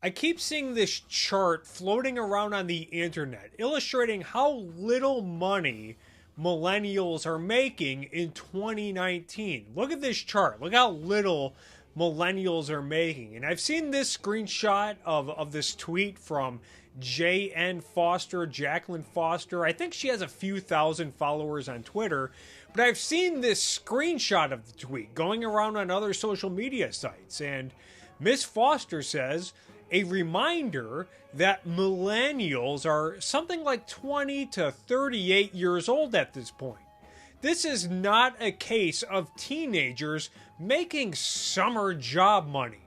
I keep seeing this chart floating around on the internet illustrating how little money millennials are making in 2019. Look at this chart. Look how little millennials are making. And I've seen this screenshot of this tweet from J.N. Foster, Jacqueline Foster. I think she has a few thousand followers on Twitter. But I've seen this screenshot of the tweet going around on other social media sites. And Miss Foster says, a reminder that millennials are something like 20 to 38 years old at this point. This is not a case of teenagers making summer job money.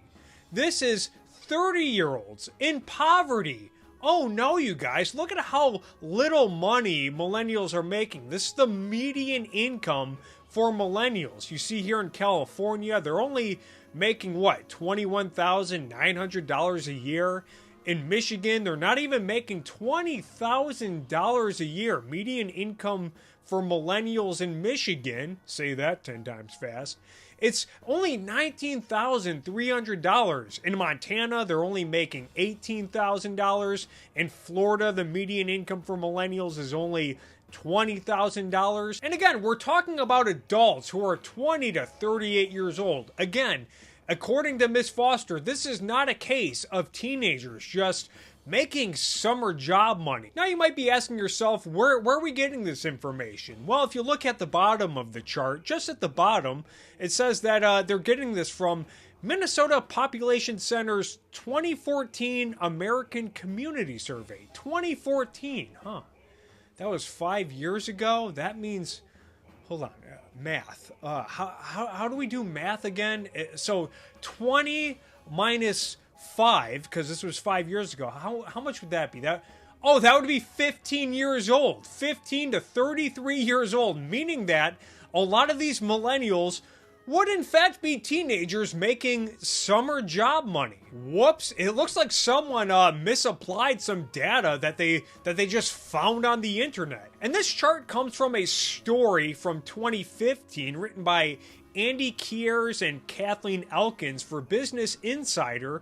This is 30-year-olds in poverty. Oh no, you guys, look at how little money millennials are making. This is the median income for millennials. You see here in California, they're only making what, $21,900 a year? In Michigan, they're not even making $20,000 a year. Median income for millennials in Michigan, say that 10 times fast, it's only $19,300. In Montana, they're only making $18,000. In Florida, the median income for millennials is only $20,000. And again, we're talking about adults who are 20 to 38 years old. Again, according to Miss Foster, this is not a case of teenagers just making summer job money. Now you might be asking yourself, where are we getting this information? Well, if you look at the bottom of the chart, just at the bottom, it says that they're getting this from Minnesota Population Center's 2014 American Community Survey. 2014, huh? That was 5 years ago? That means, hold on, math. How do we do math again? So 20 minus 5, because this was 5 years ago. How much would that be? That would be 15 years old. 15 to 33 years old, meaning that a lot of these millennials would in fact be teenagers making summer job money. Whoops, it looks like someone misapplied some data that they just found on the internet. And this chart comes from a story from 2015 written by Andy Kiers and Kathleen Elkins for Business Insider.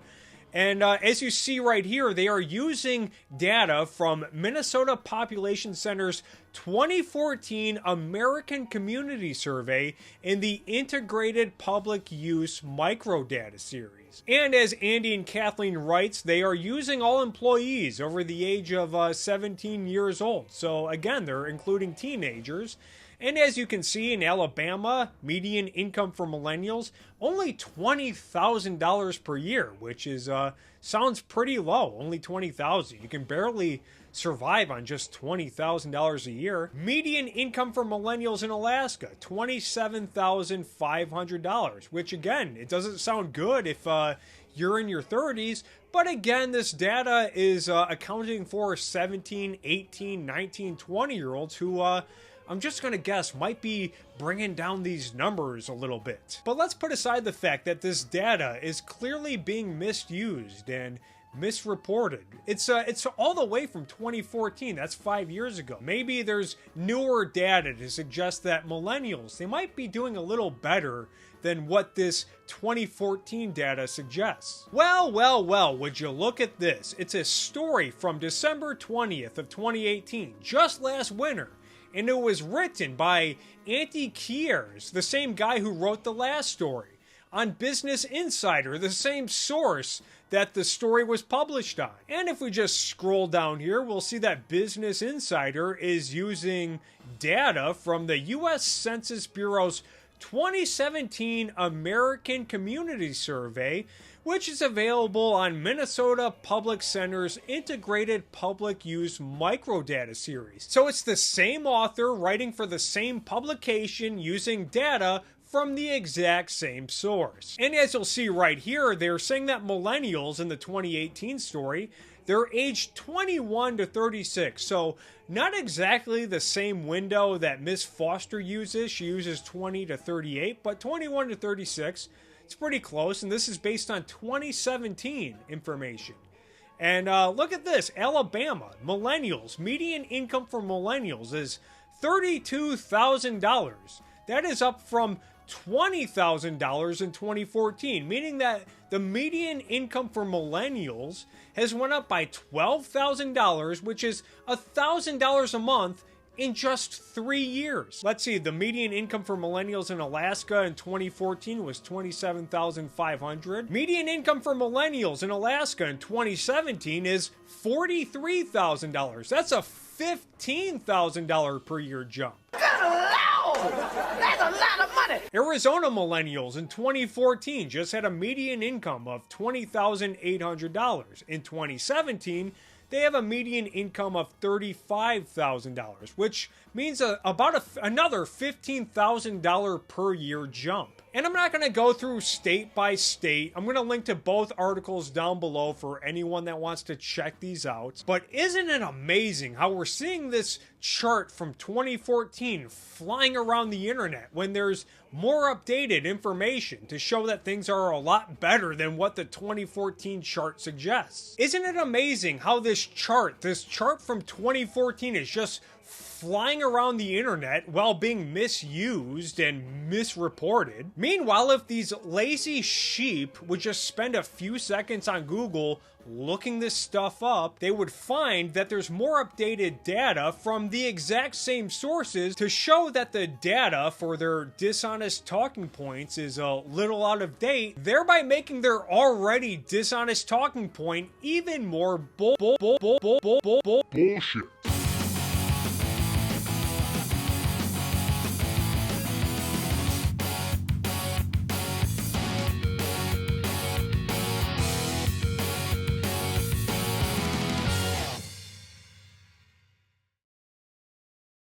And as you see right here, they are using data from Minnesota Population Center's 2014 American Community Survey in the Integrated Public Use Microdata Series. And as Andy and Kathleen writes, they are using all employees over the age of 17 years old. So again, they're including teenagers. And as you can see in Alabama, median income for millennials, only $20,000 per year, which is sounds pretty low, only $20,000. You can barely survive on just $20,000 a year. Median income for millennials in Alaska, $27,500, which again, it doesn't sound good if you're in your 30s, but again, this data is accounting for 17, 18, 19, 20-year-olds who I'm just going to guess might be bringing down these numbers a little bit. But let's put aside the fact that this data is clearly being misused and misreported. It's all the way from 2014. That's 5 years ago. Maybe there's newer data to suggest that millennials, they might be doing a little better than what this 2014 data suggests. Well, would you look at this? It's a story from December 20th of 2018, just last winter. And it was written by Andy Kiers, the same guy who wrote the last story, on Business Insider, the same source that the story was published on. And if we just scroll down here, we'll see that Business Insider is using data from the U.S. Census Bureau's 2017 American Community Survey, which is available on Minnesota Public Center's Integrated Public Use Microdata Series. So it's the same author writing for the same publication using data from the exact same source. And as you'll see right here, they're saying that millennials in the 2018 story, they're aged 21 to 36. So not exactly the same window that Miss Foster uses. She uses 20 to 38, but 21 to 36. It's pretty close, and this is based on 2017 information. And look at this, Alabama, millennials, median income for millennials is $32,000. That is up from $20,000 in 2014, meaning that the median income for millennials has went up by $12,000, which is $1,000 a month in just 3 years. Let's see, the median income for millennials in Alaska in 2014 was $27,500. Median income for millennials in Alaska in 2017 is $43,000. That's a $15,000 per year jump. Good Lord! That's a lot of money! Arizona millennials in 2014 just had a median income of $20,800. In 2017, they have a median income of $35,000, which means another $15,000 per year jump. And I'm not going to go through state by state. I'm going to link to both articles down below for anyone that wants to check these out. But isn't it amazing how we're seeing this chart from 2014 flying around the internet when there's more updated information to show that things are a lot better than what the 2014 chart suggests? Isn't it amazing how this chart from 2014 is just flying around the internet while being misused and misreported? Meanwhile, if these lazy sheep would just spend a few seconds on Google looking this stuff up, they would find that there's more updated data from the exact same sources to show that the data for their dishonest talking points is a little out of date, thereby making their already dishonest talking point even more bullshit.